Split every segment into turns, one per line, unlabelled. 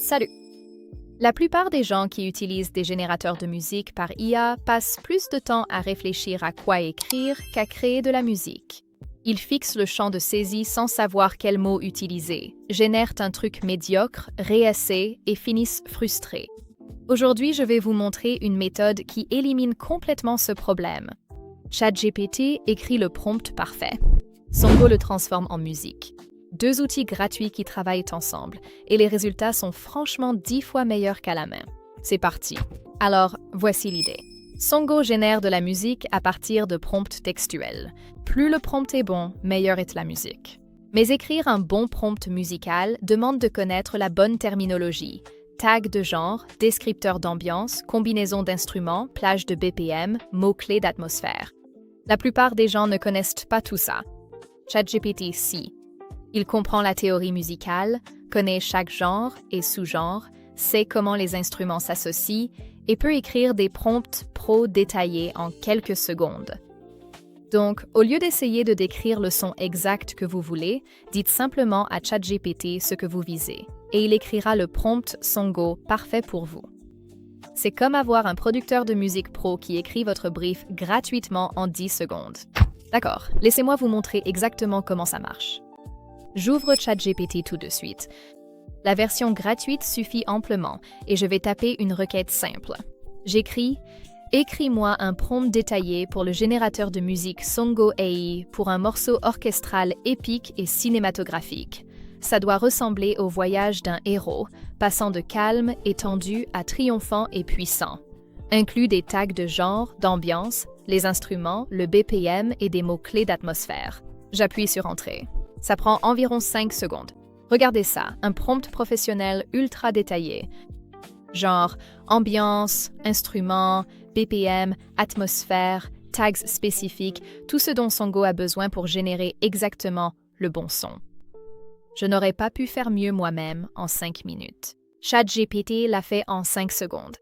Salut! La plupart des gens qui utilisent des générateurs de musique par IA passent plus de temps à réfléchir à quoi écrire qu'à créer de la musique. Ils fixent le champ de saisie sans savoir quel mot utiliser, génèrent un truc médiocre, réessaient et finissent frustrés. Aujourd'hui, je vais vous montrer une méthode qui élimine complètement ce problème. ChatGPT écrit le prompt parfait. Songo le transforme en musique. Deux outils gratuits qui travaillent ensemble, et les résultats sont franchement 10 fois meilleurs qu'à la main. C'est parti. Alors, voici l'idée. Songo génère de la musique à partir de prompts textuels. Plus le prompt est bon, meilleure est la musique. Mais écrire un bon prompt musical demande de connaître la bonne terminologie. Tags de genre, descripteurs d'ambiance, combinaisons d'instruments, plages de BPM, mots-clés d'atmosphère. La plupart des gens ne connaissent pas tout ça. ChatGPT, si. Il comprend la théorie musicale, connaît chaque genre et sous-genre, sait comment les instruments s'associent et peut écrire des prompts pro détaillés en quelques secondes. Donc, au lieu d'essayer de décrire le son exact que vous voulez, dites simplement à ChatGPT ce que vous visez, et il écrira le prompt Songo parfait pour vous. C'est comme avoir un producteur de musique pro qui écrit votre brief gratuitement en 10 secondes. D'accord, laissez-moi vous montrer exactement comment ça marche. J'ouvre ChatGPT tout de suite. La version gratuite suffit amplement et je vais taper une requête simple. J'écris « Écris-moi un prompt détaillé pour le générateur de musique Songo AI pour un morceau orchestral épique et cinématographique. Ça doit ressembler au voyage d'un héros, passant de calme et tendu à triomphant et puissant. Inclut des tags de genre, d'ambiance, les instruments, le BPM et des mots-clés d'atmosphère. » J'appuie sur Entrée. Ça prend environ 5 secondes. Regardez ça, un prompt professionnel ultra détaillé. Genre ambiance, instruments, BPM, atmosphère, tags spécifiques, tout ce dont Songo a besoin pour générer exactement le bon son. Je n'aurais pas pu faire mieux moi-même en 5 minutes. ChatGPT l'a fait en 5 secondes.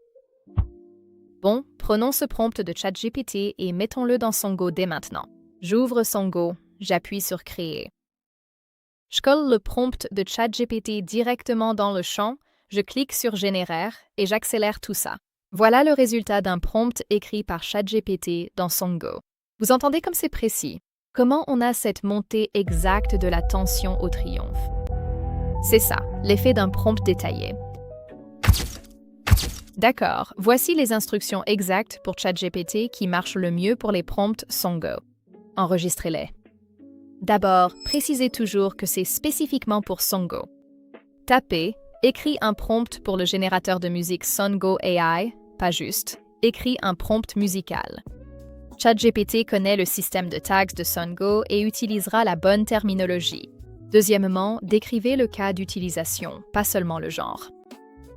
Bon, prenons ce prompt de ChatGPT et mettons-le dans Songo dès maintenant. J'ouvre Songo, j'appuie sur Créer. Je colle le prompt de ChatGPT directement dans le champ, je clique sur Générer et j'accélère tout ça. Voilà le résultat d'un prompt écrit par ChatGPT dans Songo. Vous entendez comme c'est précis? Comment on a cette montée exacte de la tension au triomphe? C'est ça, l'effet d'un prompt détaillé. D'accord, voici les instructions exactes pour ChatGPT qui marchent le mieux pour les prompts Songo. Enregistrez-les. D'abord, précisez toujours que c'est spécifiquement pour Songo. Tapez « Écris un prompt pour le générateur de musique Songo AI », pas juste, « Écris un prompt musical ». ChatGPT connaît le système de tags de Songo et utilisera la bonne terminologie. Deuxièmement, décrivez le cas d'utilisation, pas seulement le genre.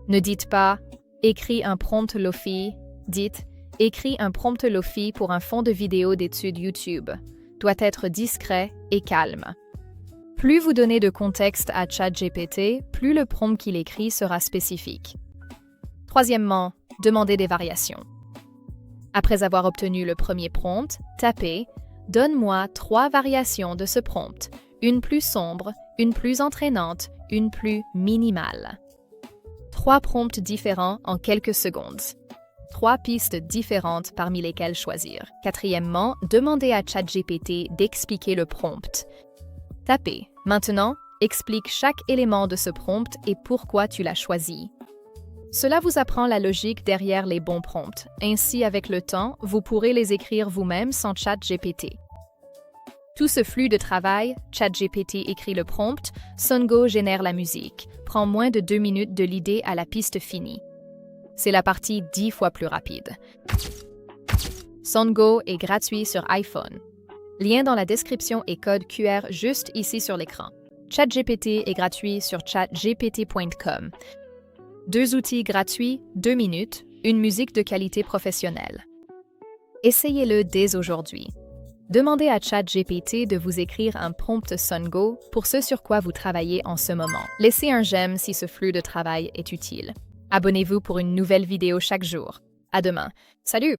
Ne dites pas « Écris un prompt Lofi », dites « Écris un prompt Lofi pour un fond de vidéo d'études YouTube ». Doit être discret et calme. Plus vous donnez de contexte à ChatGPT, plus le prompt qu'il écrit sera spécifique. Troisièmement, demandez des variations. Après avoir obtenu le premier prompt, tapez « Donne-moi 3 variations de ce prompt, une plus sombre, une plus entraînante, une plus minimale. » 3 prompts différents en quelques secondes. 3 pistes différentes parmi lesquelles choisir. Quatrièmement, demandez à ChatGPT d'expliquer le prompt. Tapez « Maintenant, explique chaque élément de ce prompt et pourquoi tu l'as choisi. » Cela vous apprend la logique derrière les bons prompts. Ainsi, avec le temps, vous pourrez les écrire vous-même sans ChatGPT. Tout ce flux de travail, ChatGPT écrit le prompt, Songo génère la musique, prend moins de 2 minutes de l'idée à la piste finie. C'est la partie 10 fois plus rapide. Songo est gratuit sur iPhone. Lien dans la description et code QR juste ici sur l'écran. ChatGPT est gratuit sur chatgpt.com. 2 outils gratuits, 2 minutes, une musique de qualité professionnelle. Essayez-le dès aujourd'hui. Demandez à ChatGPT de vous écrire un prompt Songo pour ce sur quoi vous travaillez en ce moment. Laissez un j'aime si ce flux de travail est utile. Abonnez-vous pour une nouvelle vidéo chaque jour. À demain. Salut!